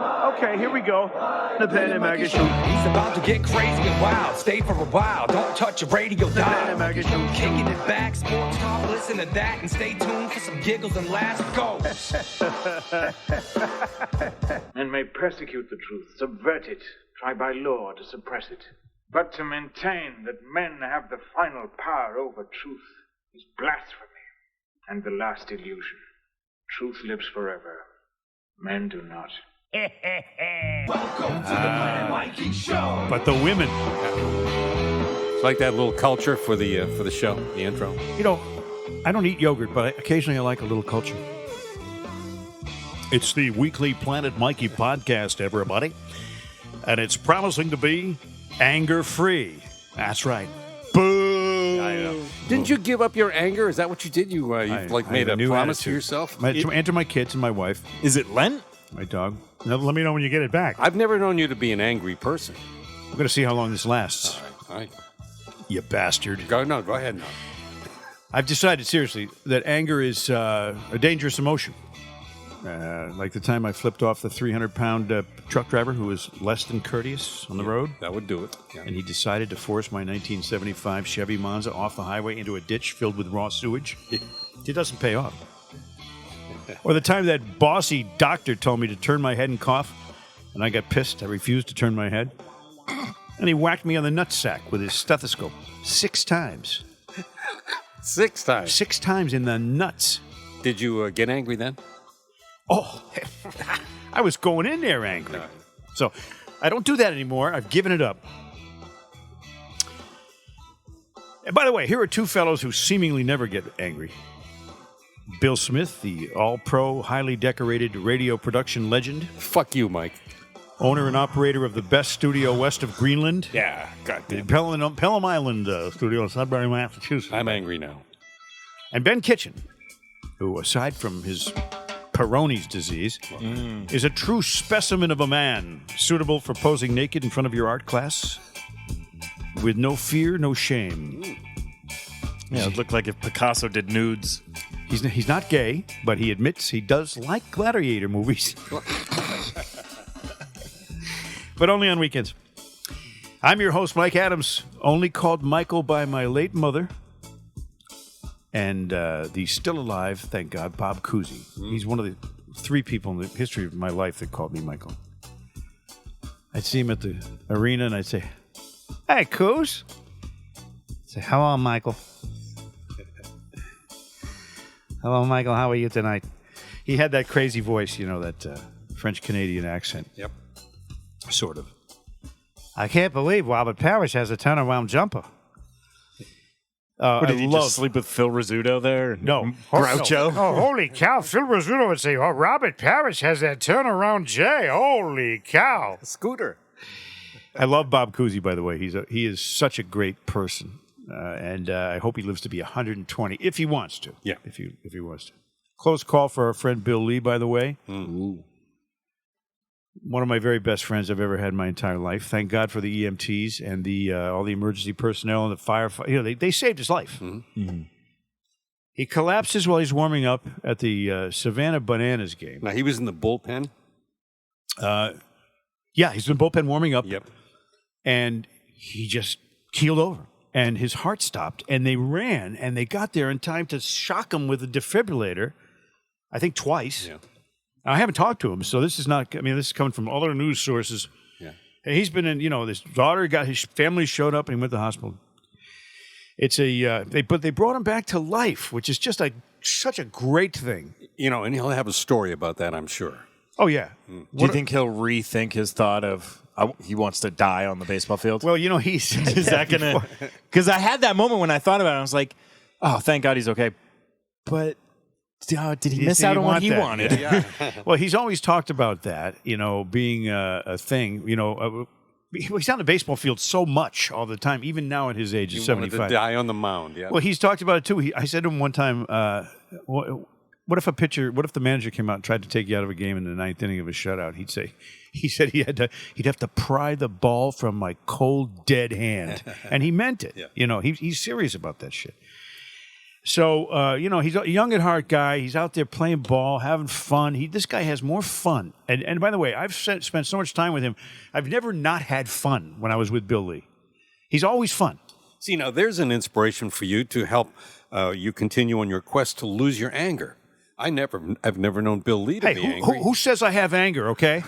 Okay, here we go. The Pen and Maggie Show. He's about to get crazy and wild. Stay for a while. Don't touch your radio dial. Pen and Maggie Show. Kicking it back, sports talk. Listen to that and stay tuned for some giggles and laughs. Go. Men may persecute the truth, subvert it, try by law to suppress it. But to maintain that men have the final power over truth is blasphemy and the last illusion. Truth lives forever. Men do not. Welcome to the Planet Mikey Show. But the women. It's like that little culture for the show, the intro. You know, I don't eat yogurt, but occasionally I like a little culture. It's the weekly Planet Mikey podcast, everybody. And it's promising to be anger-free. That's right. Boo! I know. Didn't you give up your anger? Is that what you did? You made a promise to yourself? To enter my kids and my wife. Is it Lent? My dog. Now, let me know when you get it back. I've never known you to be an angry person. I'm going to see how long this lasts. All right. You bastard. Go ahead now. I've decided, seriously, that anger is a dangerous emotion. Like the time I flipped off the 300-pound truck driver who was less than courteous on the road. That would do it. Yeah. And he decided to force my 1975 Chevy Monza off the highway into a ditch filled with raw sewage. It doesn't pay off. Or the time that bossy doctor told me to turn my head and cough, and I got pissed. I refused to turn my head. And he whacked me on the nutsack with his stethoscope 6 times. 6 times? 6 times in the nuts. Did you get angry then? Oh, I was going in there angry. No. So I don't do that anymore. I've given it up. And by the way, here are 2 fellows who seemingly never get angry. Bill Smith, the all-pro, highly decorated radio production legend. Fuck you, Mike. Owner and operator of the best studio west of Greenland. Yeah, goddamn. Pelham Island studio in Sudbury, Massachusetts. I'm angry now. And Ben Kitchen, who, aside from his Peyronie's disease, is a true specimen of a man, suitable for posing naked in front of your art class, with no fear, no shame. Yeah, it looked like if Picasso did nudes. He's not gay, but he admits he does like gladiator movies. But only on weekends. I'm your host, Mike Adams, only called Michael by my late mother, and the still alive, thank God, Bob Cousy. He's one of the 3 people in the history of my life that called me Michael. I'd see him at the arena, and I'd say, "Hey, Coos." I'd say, "Hello, Michael." "Hello, Michael. How are you tonight?" He had that crazy voice, you know, that French-Canadian accent. Yep. Sort of. "I can't believe Robert Parrish has a turnaround jumper." Did he just sleep with Phil Rizzuto there? No. Groucho? Oh, holy cow. Phil Rizzuto would say, "Oh, Robert Parrish has that turnaround J. Holy cow." Scooter. I love Bob Cousy, by the way. He is such a great person. And I hope he lives to be 120, if he wants to. Yeah. If he wants to. Close call for our friend Bill Lee, by the way. Ooh. One of my very best friends I've ever had in my entire life. Thank God for the EMTs and all the emergency personnel and the firefighters. You know, they saved his life. Mm-hmm. Mm-hmm. He collapses while he's warming up at the Savannah Bananas game. Now, he was in the bullpen? Yeah, he's in the bullpen warming up. Yep. And he just keeled over. And his heart stopped, and they ran, and they got there in time to shock him with a defibrillator, I think twice. Yeah. I haven't talked to him, so this is not, this is coming from other news sources. Yeah. And he's been in, his daughter his family showed up, and he went to the hospital. It's but they brought him back to life, which is just such a great thing. And he'll have a story about that, I'm sure. Oh, yeah. Do you think he'll rethink his thought of he wants to die on the baseball field? Well, he said is that going to... Because I had that moment when I thought about it. I was like, oh, thank God he's okay. But did he miss out on what he wanted? Yeah. Well, he's always talked about that, being a thing. He's on the baseball field so much all the time, even now at his age of 75. Wanted to die on the mound, yeah. Well, he's talked about it, too. I said to him one time, what if the manager came out and tried to take you out of a game in the 9th inning of a shutout? He said he'd have to pry the ball from my cold, dead hand. And he meant it. Yeah. He's serious about that shit. So, he's a young at heart guy. He's out there playing ball, having fun. This guy has more fun. And by the way, I've spent so much time with him. I've never not had fun when I was with Bill Lee. He's always fun. See, now there's an inspiration for you to help you continue on your quest to lose your anger. I've never known Bill Lee to be angry. Who says I have anger, okay?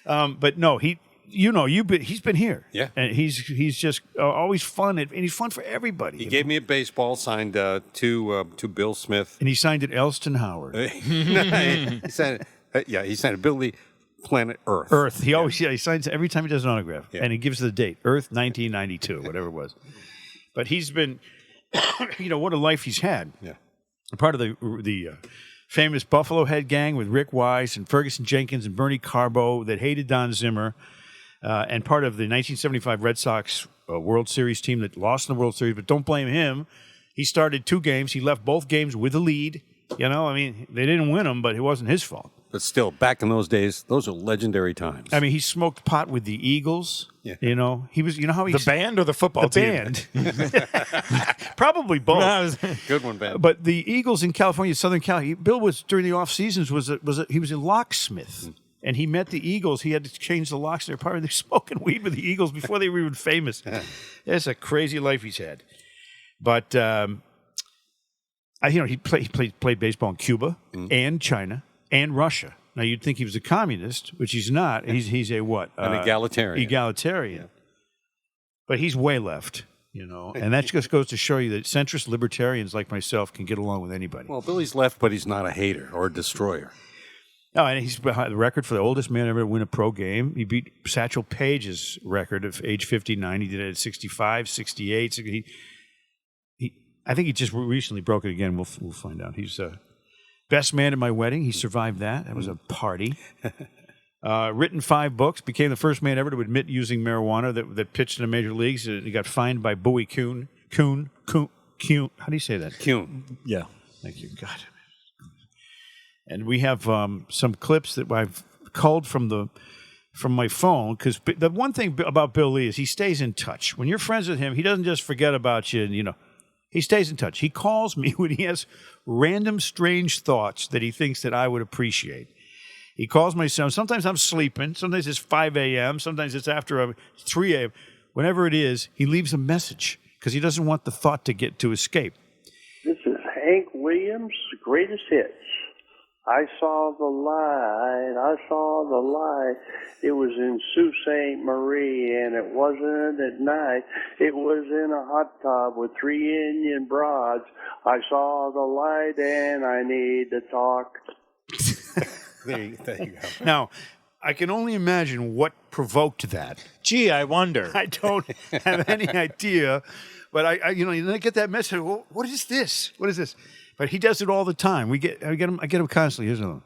But no, he's been here. Yeah. And he's just always fun, and he's fun for everybody. He gave me a baseball signed to Bill Smith. And he signed it Elston Howard. he signed it Bill Lee, Planet Earth. Earth. He signs every time he does an autograph. Yeah. And he gives the date, Earth 1992, whatever it was. But he's been, what a life he's had. Yeah. Part of the famous Buffalo Head gang with Rick Wise and Ferguson Jenkins and Bernie Carbo that hated Don Zimmer, and part of the 1975 Red Sox World Series team that lost in the World Series, but don't blame him. He started 2 games. He left both games with a lead. They didn't win them, but it wasn't his fault. But still, back in those days, those are legendary times. I mean, he smoked pot with the Eagles. Yeah. He was, how he... The band or the football team? The band. Probably both. Good one, Ben. But the Eagles in California, Southern California, Bill was, during the off seasons, he was a locksmith. And he met the Eagles. He had to change the locks in their apartment. They're smoking weed with the Eagles before they were even famous. It's a crazy life he's had. But, he played baseball in Cuba and China and Russia. Now, you'd think he was a communist, which he's not. He's a what? An egalitarian. Egalitarian. Yeah. But he's way left, And that just goes to show you that centrist libertarians like myself can get along with anybody. Well, Billy's left, but he's not a hater or a destroyer. Oh, and he's behind the record for the oldest man ever to win a pro game. He beat Satchel Paige's record of age 59. He did it at 65, 68. I think he just recently broke it again. We'll find out. He's best man at my wedding. He survived that. That was a party. Written 5 books. Became the first man ever to admit using marijuana that pitched in the major leagues. He got fined by Bowie Kuhn. Kuhn. How do you say that? Kuhn. Yeah. Thank you. God. And we have some clips that I've culled from my phone, because the one thing about Bill Lee is he stays in touch. When you're friends with him, he doesn't just forget about you, and he stays in touch. He calls me when he has random strange thoughts that he thinks that I would appreciate. He calls my son. Sometimes I'm sleeping. Sometimes it's 5 a.m. Sometimes it's after 3 a.m. Whenever it is, he leaves a message because he doesn't want the thought to escape. This is Hank Williams' greatest hits. I saw the light, I saw the light. It was in Sault Ste. Marie, and it wasn't at night. It was in a hot tub with 3 Indian broads. I saw the light, and I need to talk. There you go. Now, I can only imagine what provoked that. Gee, I wonder. I don't have any idea, but I get that message. Well, what is this? What is this? But he does it all the time. I get him constantly. Here's another one.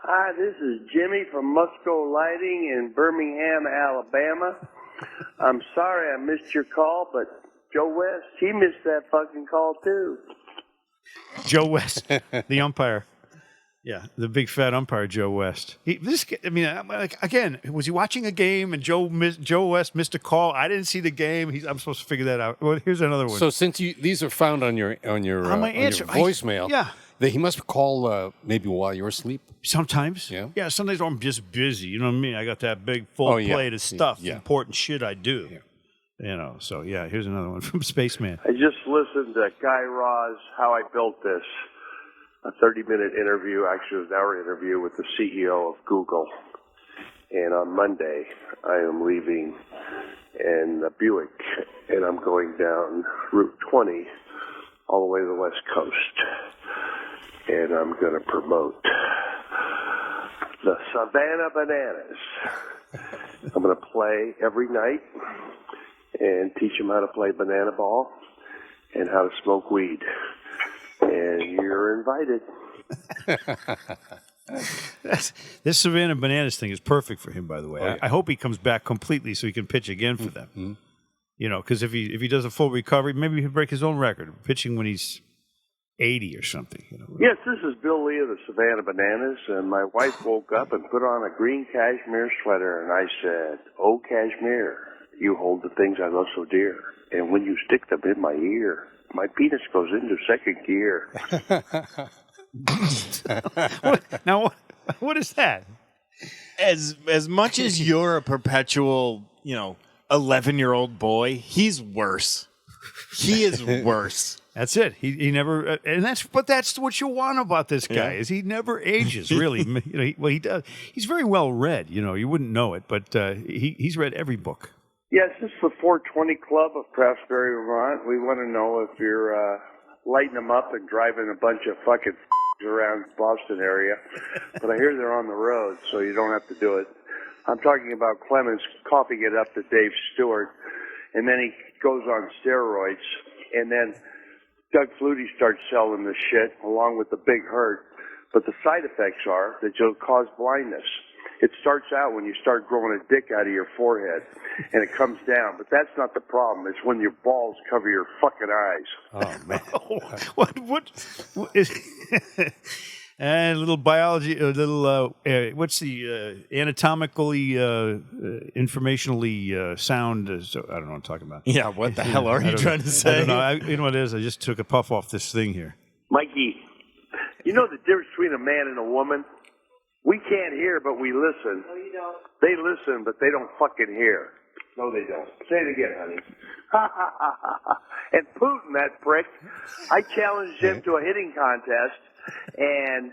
Hi, this is Jimmy from Musco Lighting in Birmingham, Alabama. I'm sorry I missed your call, but Joe West, he missed that fucking call too. Joe West, the umpire. Yeah, the big fat umpire, Joe West. Again, was he watching a game and Joe West missed a call? I didn't see the game. I'm supposed to figure that out. Well, here's another one. So since these are found on your voicemail, he must call maybe while you're asleep. Sometimes. Yeah. Yeah. Sometimes I'm just busy. You know what I mean? I got that big full plate of stuff, important shit I do. Yeah. So here's another one from Spaceman. I just listened to Guy Raz, How I Built This. A 30-minute interview, actually it was an hour interview with the CEO of Google. And on Monday, I am leaving in a Buick, and I'm going down Route 20 all the way to the West Coast. And I'm going to promote the Savannah Bananas. I'm going to play every night and teach them how to play banana ball and how to smoke weed. And you're invited. This Savannah Bananas thing is perfect for him, by the way. I hope he comes back completely so he can pitch again for them. Mm-hmm. Because if he does a full recovery, maybe he'll break his own record, pitching when he's 80 or something. Yes, this is Bill Lee of the Savannah Bananas, and my wife woke up and put on a green cashmere sweater, and I said, "Oh, cashmere, you hold the things I love so dear." and when you stick them in my ear, my penis goes into second gear. What is that? As much as you're a perpetual, 11-year-old boy, he's worse. He is worse. That's it. He never, and that's what you want about this guy is he never ages really. He does. He's very well read. You wouldn't know it, but he's read every book. Yes, this is the 420 Club of Craftsbury, Vermont. We want to know if you're lighting them up and driving a bunch of fucking around Boston area, but I hear they're on the road, so you don't have to do it. I'm talking about Clemens coughing it up to Dave Stewart, and then he goes on steroids, and then Doug Flutie starts selling this shit along with the Big Hurt, but the side effects are that you'll cause blindness. It starts out when you start growing a dick out of your forehead, and it comes down. But that's not the problem. It's when your balls cover your fucking eyes. Oh, man. What is... And a little biology, what's the anatomically, informationally sound? I don't know what I'm talking about. Yeah, what the hell are you trying to say? I don't know. You know what it is? I just took a puff off this thing here. Mikey, you know the difference between a man and a woman? We can't hear, but we listen. No, you don't. They listen, but they don't fucking hear. No, they don't. Say it again, honey. And Putin, that prick, I challenged him to a hitting contest, and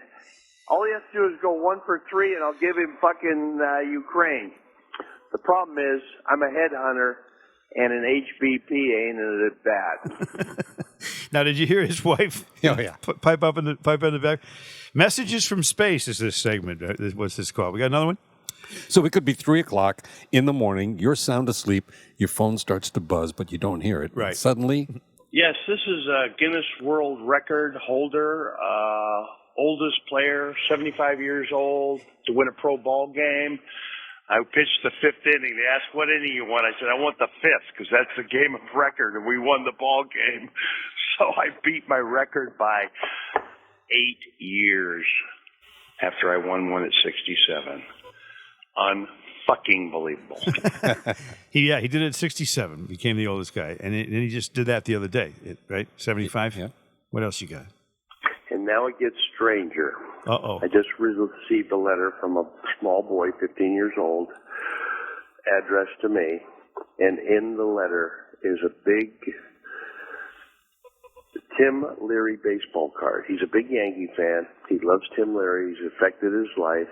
all he has to do is go 1 for 3, and I'll give him fucking Ukraine. The problem is, I'm a headhunter, and an HBP ain't it bad. Now, did you hear his wife? Oh, yeah. Pipe in the back. Messages from Space is this segment. What's this called? We got another one? So it could be 3 o'clock in the morning. You're sound asleep. Your phone starts to buzz, but you don't hear it. Right. And suddenly... Yes, this is a Guinness World Record holder, oldest player, 75 years old, to win a pro ball game. I pitched the 5th inning. They asked, what inning you want? I said, I want the 5th, because that's the game of record, and we won the ball game. So I beat my record by 8 years after I won one at 67. Unfucking believable. He did it at 67. Became the oldest guy, and he just did that the other day, right? 75. Yeah. What else you got? And now it gets stranger. Uh-oh. I just received a letter from a small boy, 15 years old, addressed to me, and in the letter is a big Tim Leary baseball card. He's a big Yankee fan. He loves Tim Leary. He's affected his life,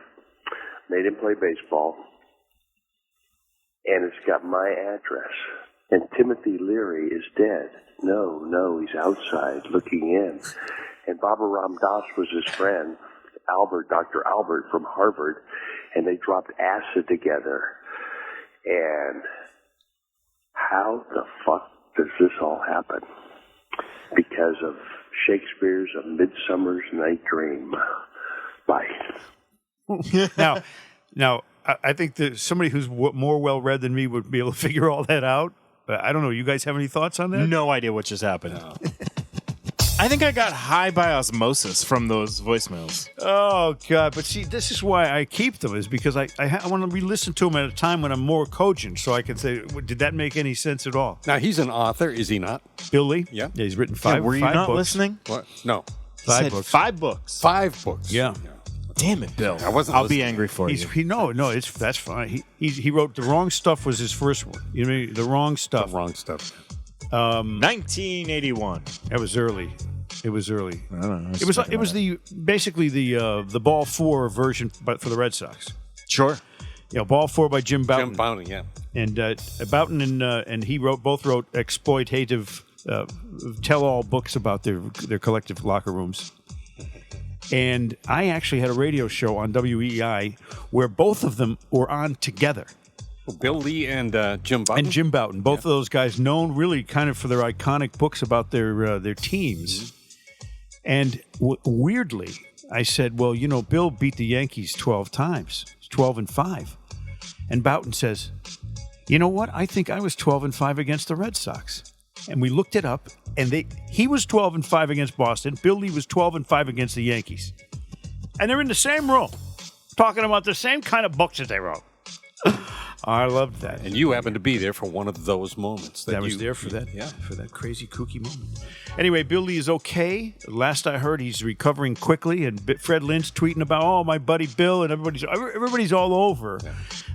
made him play baseball, and it's got my address. And Timothy Leary is dead. No, he's outside looking in. And Baba Ram Das was his friend, Dr. Albert from Harvard, and they dropped acid together. And how the fuck does this all happen? Because of Shakespeare's A Midsummer's Night Dream. Bye. Now, I think that somebody who's more well-read than me would be able to figure all that out. But I don't know. You guys have any thoughts on that? No idea what just happened. No. I think I got high by osmosis from those voicemails. Oh, God. But see, this is why I keep them, is because I want to re-listen to them at a time when I'm more cogent, so I can say, did that make any sense at all? Now, he's an author, is he not? Bill Lee? Yeah. He's written 5 were you not books. listening? What? No. 5 books. 5 books. 5 books. Yeah. Damn it, Bill. I wasn't I'll listening. be angry for you. That's fine. He wrote The Wrong Stuff was his first one. You know, The Wrong Stuff. The wrong stuff. 1981. That was early. It was early. I don't know. It was basically the Ball 4 version, but for the Red Sox. Sure. You know, Ball 4 by Jim Bouton. Jim Bouton, yeah. And Bouton and he both wrote exploitative tell-all books about their collective locker rooms. And I actually had a radio show on WEI where both of them were on together. Bill Lee and Jim Bouton? And Jim Bouton, both of those guys known really kind of for their iconic books about their teams. Mm-hmm. And weirdly, I said, well, you know, Bill beat the Yankees 12 times. It's 12-5. And Bouton says, you know what? I think I was 12-5 against the Red Sox. And we looked it up, and he was 12-5 against Boston. Bill Lee was 12-5 against the Yankees. And they're in the same room, talking about the same kind of books that they wrote. I loved that. And you happened to be there for one of those moments. I was there for that, for that crazy kooky moment. Anyway, Bill Lee is okay. Last I heard, he's recovering quickly. And Fred Lynn's tweeting about, my buddy Bill, and everybody's all over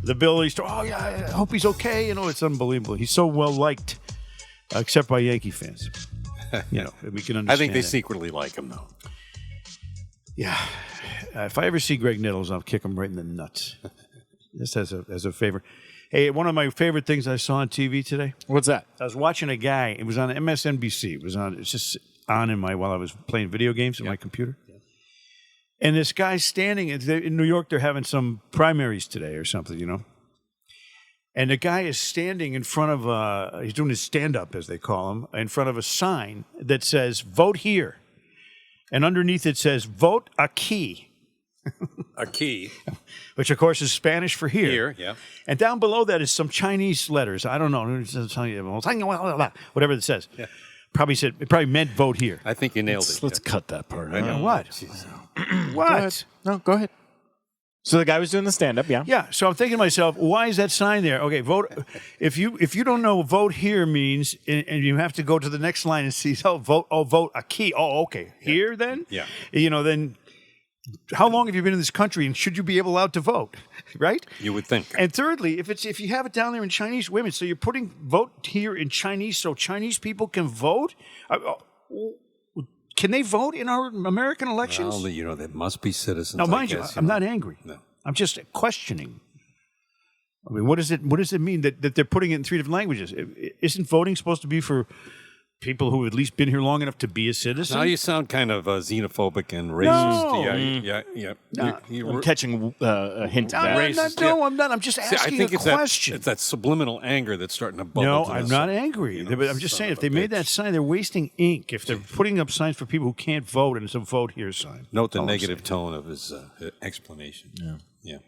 the Bill Lee story. Oh yeah, I hope he's okay. It's unbelievable. He's so well liked, except by Yankee fans. We can understand. I think they that. secretly like him, though. Yeah. If I ever see Greg Nettles, I'll kick him right in the nuts. Just as a favor. Hey, one of my favorite things I saw on TV today. What's that? I was watching a guy. It was on MSNBC. It's just on while I was playing video games on my computer. Yeah. And this guy's standing in New York. They're having some primaries today or something, And the guy is standing in front of he's doing his stand-up, as they call him, in front of a sign that says "Vote here," and underneath it says "Vote aquí." Aquí. Which, of course, is Spanish for here. Here, yeah. And down below that is some Chinese letters. I don't know. Whatever it says. Yeah. It probably meant vote here. I think you nailed it. Let's cut that part. What? What? No, go ahead. So the guy was doing the stand-up, yeah? Yeah. So I'm thinking to myself, why is that sign there? Okay, vote. If you don't know what vote here means, and you have to go to the next line and see, vote aquí. Oh, okay. Here then? Yeah. Then how long have you been in this country, and should you be allowed to vote? Right? You would think. And thirdly, if you have it down there in Chinese women, so you're putting vote here in Chinese so Chinese people can vote? Can they vote in our American elections? Well, there must be citizens. Now, mind you, I'm not angry. No. I'm just questioning. I mean, what does it mean that they're putting it in 3 different languages? Isn't voting supposed to be for people who have at least been here long enough to be a citizen? Now you sound kind of xenophobic and racist. No. Yeah. No. I'm catching a hint of that. Racist, I'm not. I'm just asking a question. It's that subliminal anger that's starting to bubble. No, to I'm us. not angry. But I'm just saying, if they made that sign, they're wasting ink. If they're putting up signs for people who can't vote, and it's a vote here sign. Note the negative tone of his explanation. Yeah.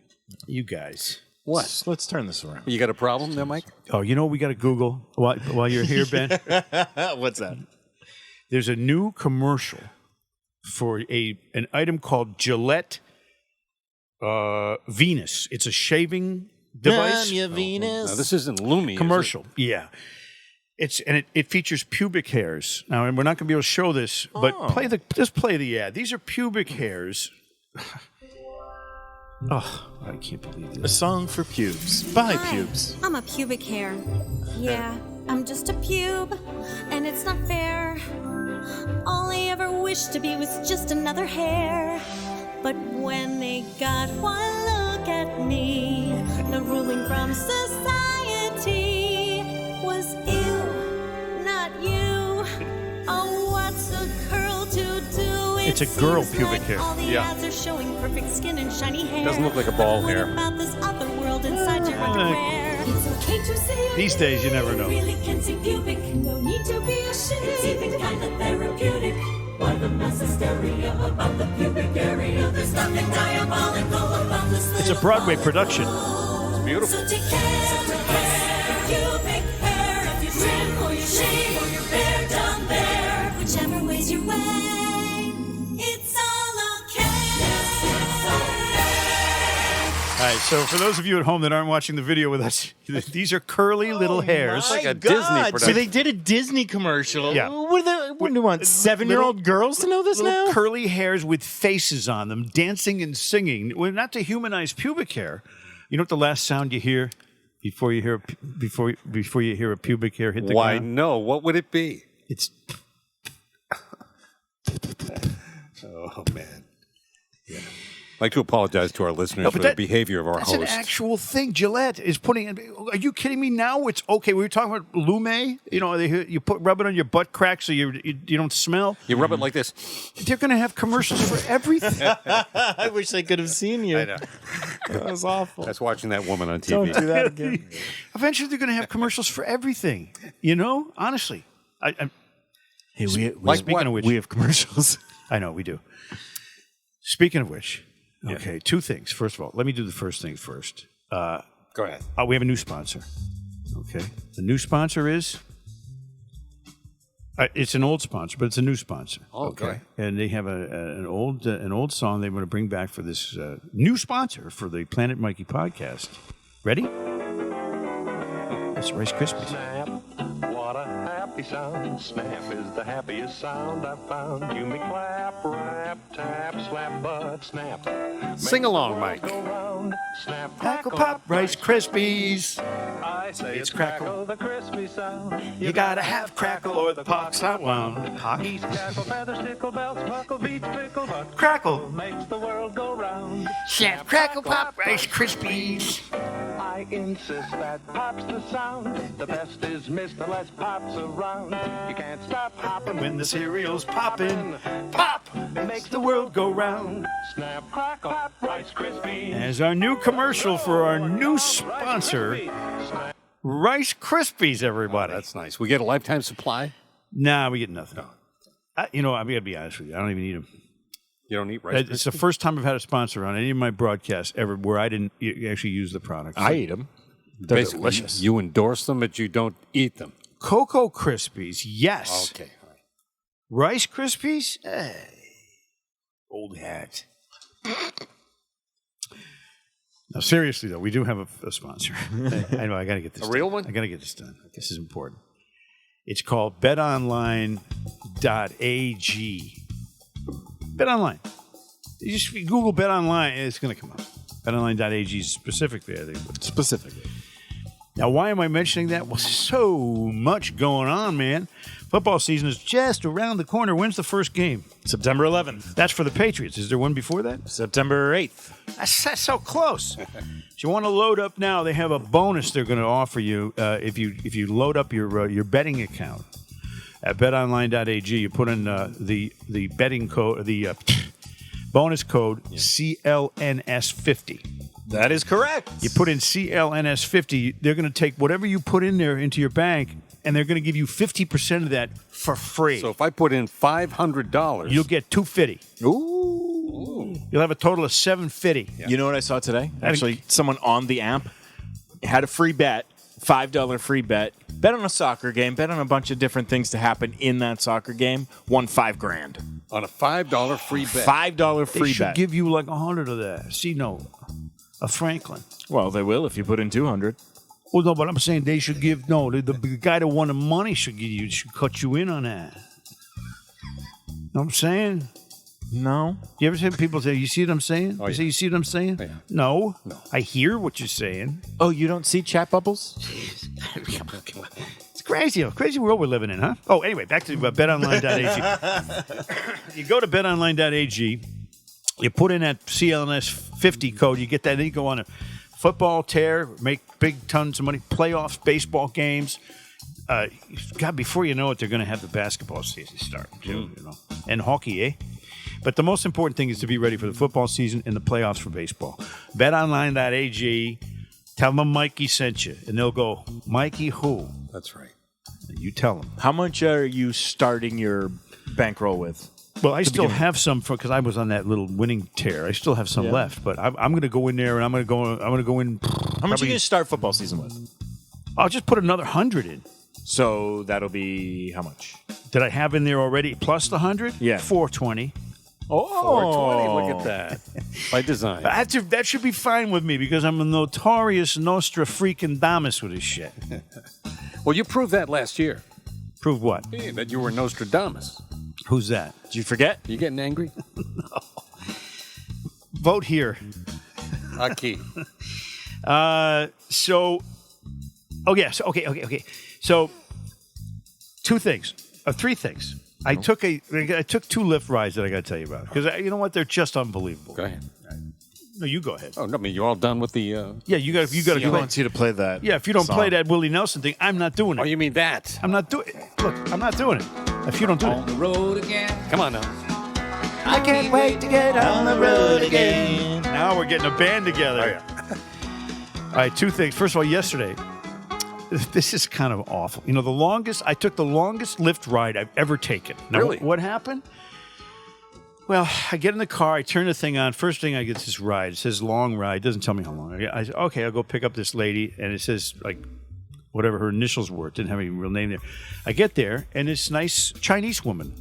You guys. What? Let's turn this around. You got a problem there, Mike? Oh, we got to Google while you're here, Ben. What's that? There's a new commercial for an item called Gillette Venus. It's a shaving device. I'm your Venus. Now, this isn't Lumi. Commercial. Yeah. It features pubic hairs. Now, and we're not going to be able to show this, but just play the ad. These are pubic hairs. Oh, I can't believe this. A song for pubes. By pubes. I'm a pubic hair. Yeah, I'm just a pube, and it's not fair. All I ever wished to be was just another hair. But when they got one look at me, the ruling from society was you, not you. Oh, what's a curl to do? It's a girl pubic hair. Yeah. Ads are showing perfect skin and shiny hair. Doesn't look like a ball hair. What about this other world inside your underwear? It's okay to say these days, you never know. Really can see pubic. No need to be ashamed. It's even kind of therapeutic. Why the mass hysteria about the pubic area? There's nothing diabolical about this. It's a Broadway production. It's beautiful. So take care of your pubic hair. If you trim or you shave or you're bare down there, whichever ways you wear. All right, so for those of you at home that aren't watching the video with us, these are curly little hairs. My like a God. Disney production. So they did a Disney commercial. Yeah. What do you want, 7-year-old girls to know this little now? Curly hairs with faces on them, dancing and singing. Well, not to humanize pubic hair. You know what the last sound you hear before you hear a pubic hair hit the Why, ground? no. What would it be? It's Oh, man. Yeah. I'd like to apologize to our listeners but for the behavior of our that's hosts. an actual thing. Gillette is putting in. Are you kidding me now? It's okay. We were talking about Lume. You rub it on your butt crack so you don't smell. You rub it like this. They're going to have commercials for everything. I wish I could have seen you. I know. That was awful. That's watching that woman on TV. Don't do that again. Eventually, they're going to have commercials for everything. Honestly. Hey, Speaking of which, we have commercials. I know we do. Speaking of which, okay, 2 things. First of all, let me do the first thing first. Go ahead. We have a new sponsor. Okay, the new sponsor is. It's an old sponsor, but it's a new sponsor. Okay. And they have an old song they want to bring back for this new sponsor for the Planet Mikey podcast. Ready? It's Rice Krispies. Snap, what a happy sound. Snap is the happiest sound I've found. You may clap, rap, tap, slap, but snap. Sing along, Mike. Go round. Snap, Crackle Pop Rice Krispies. I say it's Crackle. the crispy sound. You gotta have Crackle or the pock's not wound. Geese, cackle, feathers, tickle, bells, buckle, beats, pickle, but Crackle. makes the world go round. Snap, Crackle Pop Rice Krispies. I insist that pop's the sound. The best is missed unless pop's around. You can't stop hopping When the cereal's poppin', pop makes the world go round. Snap, crackle, pop, Rice Krispies. As our new commercial for our new sponsor, Rice Krispies, everybody. That's nice. We get a lifetime supply? Nah, we get nothing. I'm going to be honest with you. I don't even eat them. You don't eat Rice Krispies? It's the first time I've had a sponsor on any of my broadcasts ever where I didn't actually use the product. I eat them. They're Basically, delicious. you endorse them, but you don't eat them. Cocoa Krispies, yes. Okay. All right. Rice Krispies? Old hat. Now, seriously, though, we do have a sponsor. I know, I got to get this real done. one? I got to get this done. This is important. It's called betonline.ag. BetOnline. You just Google BetOnline, it's going to come up. BetOnline.ag specifically, I think. Specifically. Now, why am I mentioning that? Well, so much going on, man. Football season is just around the corner. When's the first game? September 11th. That's for the Patriots. Is there one before that? September 8th. That's so close. If you want to load up now, they have a bonus they're going to offer you if you load up your betting account at betonline.ag. You put in the betting code, the bonus code CLNS50. That is correct. You put in CLNS50. They're going to take whatever you put in there into your bank, and they're going to give you 50% of that for free. So if I put in $500, you'll get $250. Ooh. You'll have a total of $750. Yeah. You know what I saw today? Actually, someone on the app had a free bet, $5 free bet. Bet on a soccer game. Bet on a bunch of different things to happen in that soccer game. Won $5,000 on a $5 free bet. $5 free bet. They should give you like 100 of that. See, no, a Franklin. Well, they will if you put in 200. Well, no, but I'm saying they should give. No, the guy that won the money should cut you in on that. Know what I'm saying? No. You ever hear people say, "You see what I'm saying?" Oh, yeah. You see what I'm saying? Yeah. No. I hear what you're saying. Oh, you don't see chat bubbles? It's crazy, crazy world we're living in, huh? Oh, anyway, back to betonline.ag. You go to betonline.ag. You put in that CLNS 50 code. You get that. Then you go on a football tear, make big tons of money, playoffs, baseball games. God, before you know it, they're going to have the basketball season start too, you know, and hockey, eh? But the most important thing is to be ready for the football season and the playoffs for baseball. BetOnline.ag. Tell them Mikey sent you, and they'll go, Mikey who? That's right. And you tell them. How much are you starting your bankroll with? Well, I still have some because I was on that little winning tear. I still have some left, but I'm going to go in there and I'm going to go in. How much are you going to start football season with? I'll just put another 100 in. So that'll be how much? Did I have in there already plus the 100? Yeah, 420. Oh, 420. Look at that. By design. That should be fine with me because I'm a notorious Nostra freaking Damus with this shit. Well, you proved that last year. Proved what? Yeah, that you were Nostradamus. Who's that? Did you forget? You getting angry? No. Vote here. Okay. Okay. So, two things, three things. I took two Lyft rides that I got to tell you about because you know what? They're just unbelievable. Go ahead. No, you go ahead. Oh no, I mean you're all done with the. Yeah, you got to. He wants you to play that. Yeah, if you don't song. play that Willie Nelson thing, I'm not doing it. Oh, you mean that? I'm not doing it. Look, I'm not doing it. If you don't do On the road again. Come on now. I can't wait to get on the road again. Now we're getting a band together. Oh, yeah. All right, two things. First of all, yesterday, this is kind of awful. You know, I took the longest Lyft ride I've ever taken. Now, Really? What happened? Well, I get in the car, I turn the thing on. First thing I get is this ride. It says long ride. It doesn't tell me how long. I say, okay, I'll go pick up this lady. And it says, like, whatever her initials were. It didn't have any real name there. I get there, and this nice Chinese woman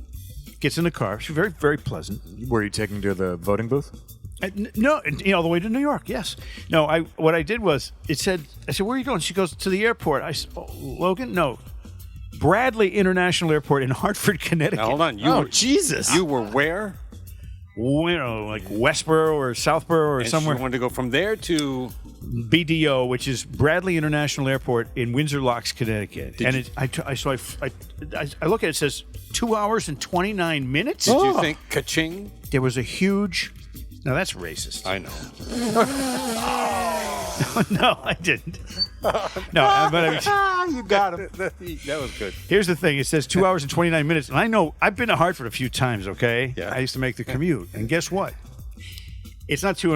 gets in the car. She's very, very pleasant. Were you taking to the voting booth? No, all the way to New York. Yes. No, what I did was I said, where are you going? She goes, to the airport. I said, Logan, no. Bradley International Airport in Hartford, Connecticut. Now, hold on. Jesus. You were where? Like Westboro or Southboro or somewhere. You wanted to go from there to BDO, which is Bradley International Airport in Windsor Locks, Connecticut. I look at it, it says 2 hours and 29 minutes. Did you think ka-ching? There was a huge... Now, that's racist. I know. No, I didn't. No, but you got him. That was good. Here's the thing. It says 2 hours and 29 minutes. And I know I've been to Hartford a few times, okay? Yeah. I used to make the commute. And guess what? It's not 2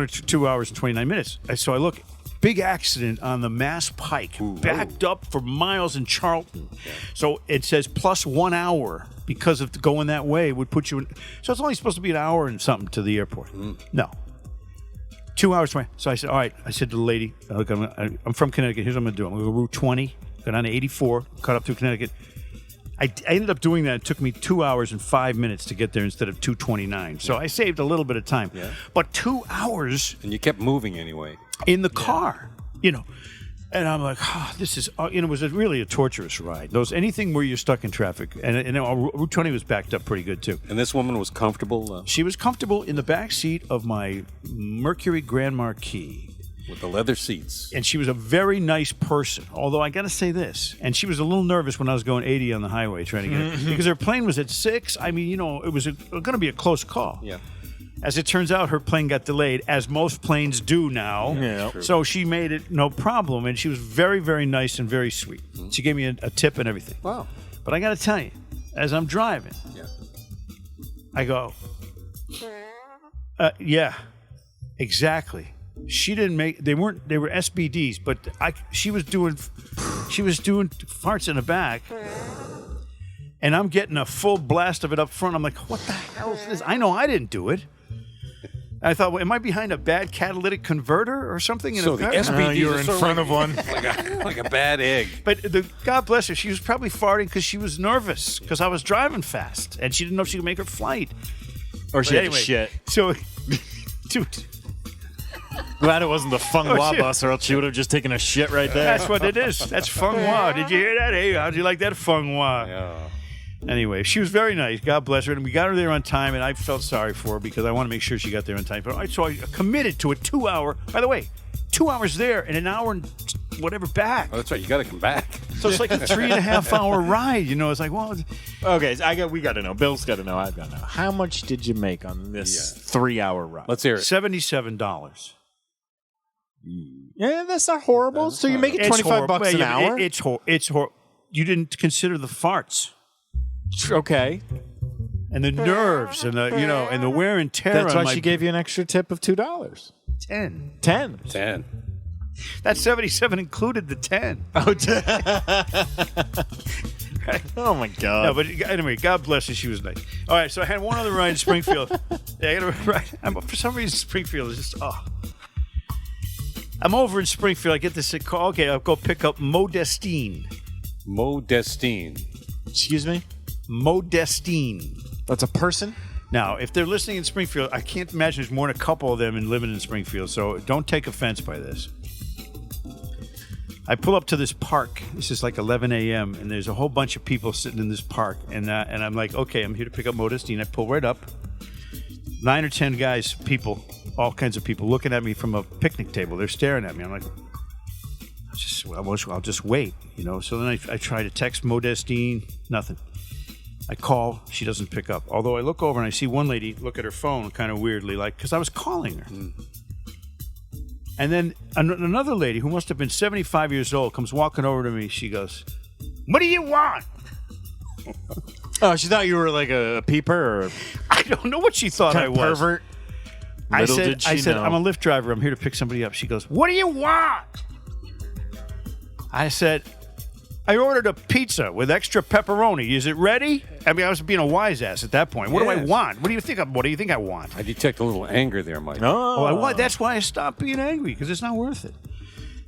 hours and 29 minutes. So I look, big accident on the Mass Pike, backed up for miles in Charlton. Yeah. So it says plus 1 hour because of going that way would put you in. So it's only supposed to be an hour and something to the airport. No. 2 hours, 20. So I said, all right. I said to the lady, look, I'm from Connecticut. Here's what I'm going to do. I'm going to go Route 20, go down to 84, cut up through Connecticut. I ended up doing that. It took me 2 hours and 5 minutes to get there instead of 2:29. So I saved a little bit of time. Yeah. But 2 hours. And you kept moving anyway. In the car, And I'm like, this is, it was really a torturous ride. Anything where you're stuck in traffic. And Route 20 was backed up pretty good, too. And this woman was comfortable? She was comfortable in the back seat of my Mercury Grand Marquis. With the leather seats. And she was a very nice person. Although I got to say this, and she was a little nervous when I was going 80 on the highway trying to get it. Because her plane was at 6. I mean, it was going to be a close call. Yeah. As it turns out, her plane got delayed, as most planes do now. Yeah. So she made it no problem, and she was very, very nice and very sweet. She gave me a tip and everything. Wow. But I got to tell you, as I'm driving, I go, yeah, exactly. She didn't make. They were SBDs, but she was doing farts in the back. And I'm getting a full blast of it up front. I'm like, what the hell is this? I know I didn't do it. I thought, well, am I behind a bad catalytic converter or something? So the SBD, you were in front of one. like a bad egg. But God bless her, she was probably farting because she was nervous because I was driving fast and she didn't know if she could make her flight. Or she had to shit. So, dude. Glad it wasn't the Fung Wah bus, or else she would have just taken a shit right there. That's what it is. That's Fung Wah. Did you hear that? Hey, how'd you like that Fung Wah? Yeah. Anyway, she was very nice. God bless her. And we got her there on time, and I felt sorry for her because I want to make sure she got there on time. So I committed to a 2 hour, by the way, 2 hours there and an hour and whatever back. Oh, that's right. You got to come back. So it's like a 3.5 hour ride. It's like, well. Okay, we got to know. Bill's got to know. I've got to know. How much did you make on this 3 hour ride? Let's hear it. $77. Yeah, that's not horrible. So you're making $25 an hour? It's horrible. You didn't consider the farts. Okay. And the nerves and the and the wear and tear. That's why she gave you an extra tip of $2. 10. 10. That 77 included the 10. Oh, 10. Oh my God. No, but anyway, God bless her. She was nice. All right, so I had one other ride in Springfield. For some reason, Springfield is just I'm over in Springfield. I get this call. Okay, I'll go pick up Modestine. Modestine. Excuse me? Modestine. That's a person? Now, if they're listening in Springfield, I can't imagine there's more than a couple of them living in Springfield, so don't take offense by this. I pull up to this park. This is like 11 a.m., and there's a whole bunch of people sitting in this park, and I'm like, okay, I'm here to pick up Modestine. I pull right up. 9 or 10 guys, people, all kinds of people, looking at me from a picnic table. They're staring at me. I'm like, I'll just wait, So then I try to text Modestine, nothing. I call, she doesn't pick up. Although I look over and I see one lady look at her phone kind of weirdly, because I was calling her. And then another lady who must have been 75 years old comes walking over to me. She goes, "What do you want?" Oh, she thought you were like a peeper, or I don't know what she thought I was. Pervert. I said, I'm a Lyft driver. I'm here to pick somebody up. She goes, "What do you want?" I said, I ordered a pizza with extra pepperoni. Is it ready? I mean, I was being a wise ass at that point. What do I want? What do you think I want? I detect a little anger there, Mike. That's why I stopped being angry, because it's not worth it.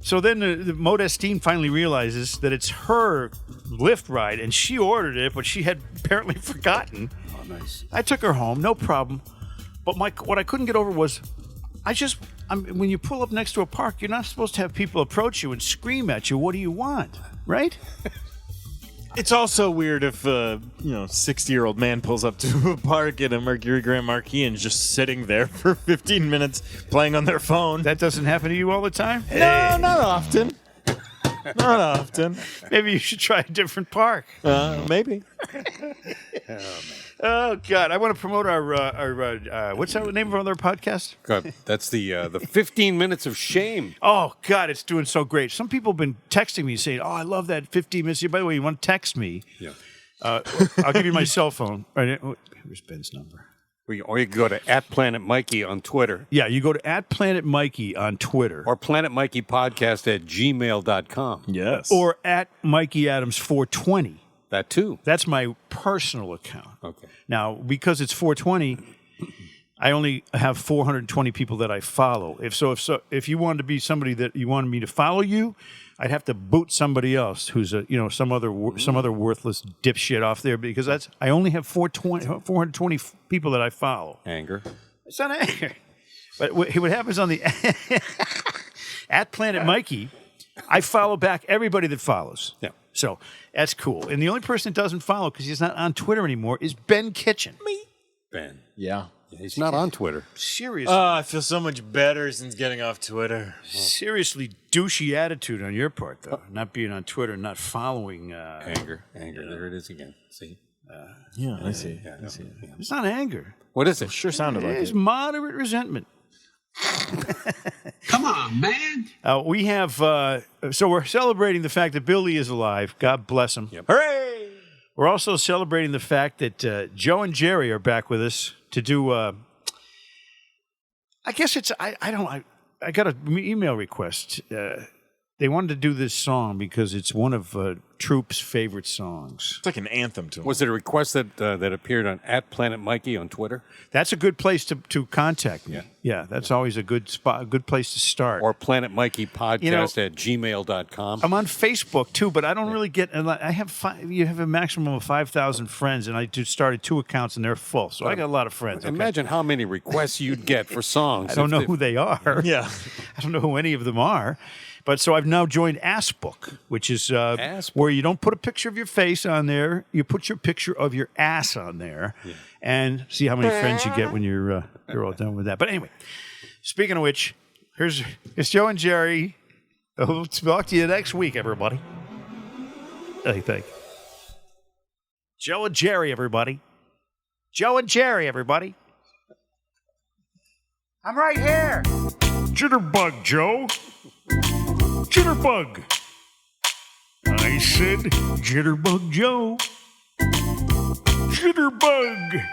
So then the Modestine finally realizes that it's her Lyft ride, and she ordered it, but she had apparently forgotten. Oh, nice. I took her home, no problem. But what I couldn't get over was when you pull up next to a park, you're not supposed to have people approach you and scream at you, what do you want? Right? It's also weird if 60-year-old man pulls up to a park at a Mercury Grand Marquis and is just sitting there for 15 minutes playing on their phone. That doesn't happen to you all the time? No, not often. Not often. Maybe you should try a different park. Maybe. Oh God! I want to promote our what's the name of our podcast? God, that's the 15 minutes of shame. Oh God, it's doing so great. Some people have been texting me saying, "Oh, I love that 15 minutes." By the way, you want to text me? Yeah. I'll give you my cell phone. Right, here's Ben's number. Or you can go to @PlanetMikey on Twitter. Yeah, you go to @PlanetMikey on Twitter. Or PlanetMikeyPodcast@gmail.com. Yes. Or @MikeyAdams420. That too. That's my personal account. Okay. Now, because it's 420, I only have 420 people that I follow. If you wanted to be somebody that you wanted me to follow you, I'd have to boot somebody else who's some other worthless dipshit off there, because I only have 420 people that I follow. Anger. It's not anger. But what happens on the @PlanetMikey, I follow back everybody that follows. Yeah. So that's cool. And the only person that doesn't follow, because he's not on Twitter anymore, is Ben Kitchen. Me. Ben. Yeah. He's not on Twitter. Seriously. I feel so much better since getting off Twitter. Seriously douchey attitude on your part, though. Not being on Twitter, not following. Anger. There it is again. See? Yeah, I see. Yeah. It's not anger. What is it? Sure sounded like It's it. moderate resentment. Come on, man. We have, so we're celebrating the fact that Billy is alive. God bless him. Yep. Hooray! We're also celebrating the fact that Joe and Jerry are back with us to do, I guess it's, I got an email request. They wanted to do this song because it's one of Troop's favorite songs. It's like an anthem to him. Was it a request that appeared on @PlanetMikey on Twitter? That's a good place to contact me. Yeah. Yeah, that's always a good spot, a good place to start. Or PlanetMikeyPodcast@gmail.com. I'm on Facebook too, but I don't really get. I have you have a maximum of 5,000 friends, and I just started 2 accounts, and they're full. So I got a lot of friends. Okay? Imagine how many requests you'd get for songs. I don't know who they are. Yeah, I don't know who any of them are. But so I've now joined Assbook, which is where you don't put a picture of your face on there. You put your picture of your ass on there, and see how many friends you get when you're all done with that. But anyway, speaking of which, it's Joe and Jerry. We'll talk to you next week, everybody. I think. Joe and Jerry, everybody. Joe and Jerry, everybody. I'm right here. Jitterbug, Joe. Jitterbug. I said Jitterbug Joe. Jitterbug.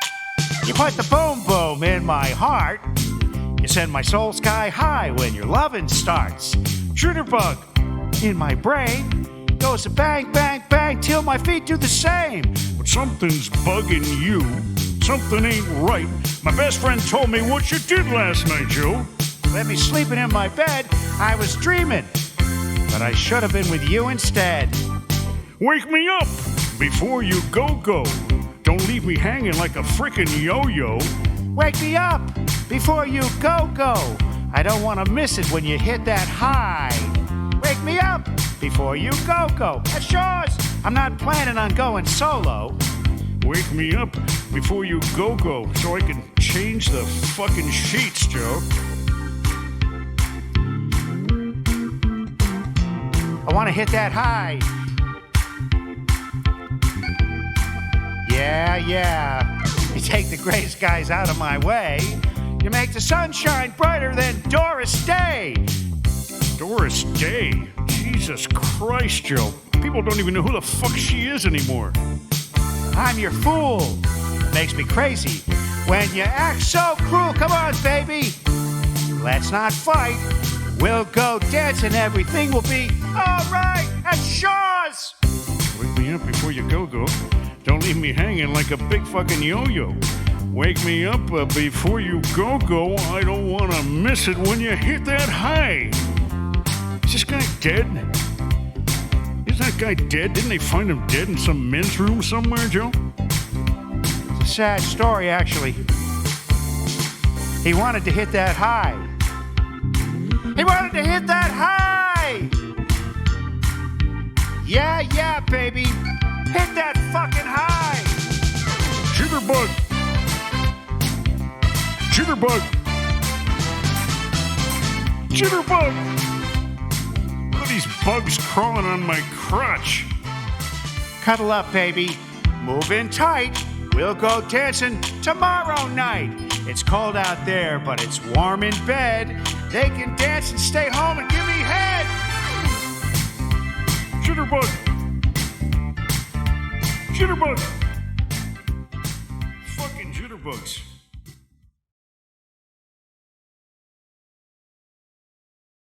You put the boom boom in my heart. You send my soul sky high when your lovin' starts. Jitterbug in my brain goes to bang, bang, bang till my feet do the same. But something's bugging you. Something ain't right. My best friend told me what you did last night, Joe. Let me sleeping in my bed. I was dreaming, but I should have been with you instead. Wake me up before you go. Don't leave me hanging like a frickin' yo-yo. Wake me up before you go. I don't want to miss it when you hit that high. Wake me up before you go. That's yours. I'm not planning on going solo. Wake me up before you go so I can change the fucking sheets, Joe. I want to hit that high. Yeah. You take the gray skies out of my way. You make the sunshine brighter than Doris Day. Doris Day? Jesus Christ, Joe. People don't even know who the fuck she is anymore. I'm your fool. It makes me crazy when you act so cruel. Come on, baby. Let's not fight. We'll go dance and everything will be all right. That's yours. Wake me up before you go. Don't leave me hanging like a big fucking yo-yo. Wake me up before you go. I don't want to miss it when you hit that high. Is this guy dead? Is that guy dead? Didn't they find him dead in some men's room somewhere, Joe? It's a sad story, actually. He wanted to hit that high. hit that high. Yeah, baby. Hit that fucking high. Jitterbug. Jitterbug. Jitterbug. What are these bugs crawling on my crotch? Cuddle up, baby. Move in tight. We'll go dancing tomorrow night. It's cold out there, but it's warm in bed. They can dance and stay home and give me head. Jitterbug. Jitterbug. Fucking jitterbugs.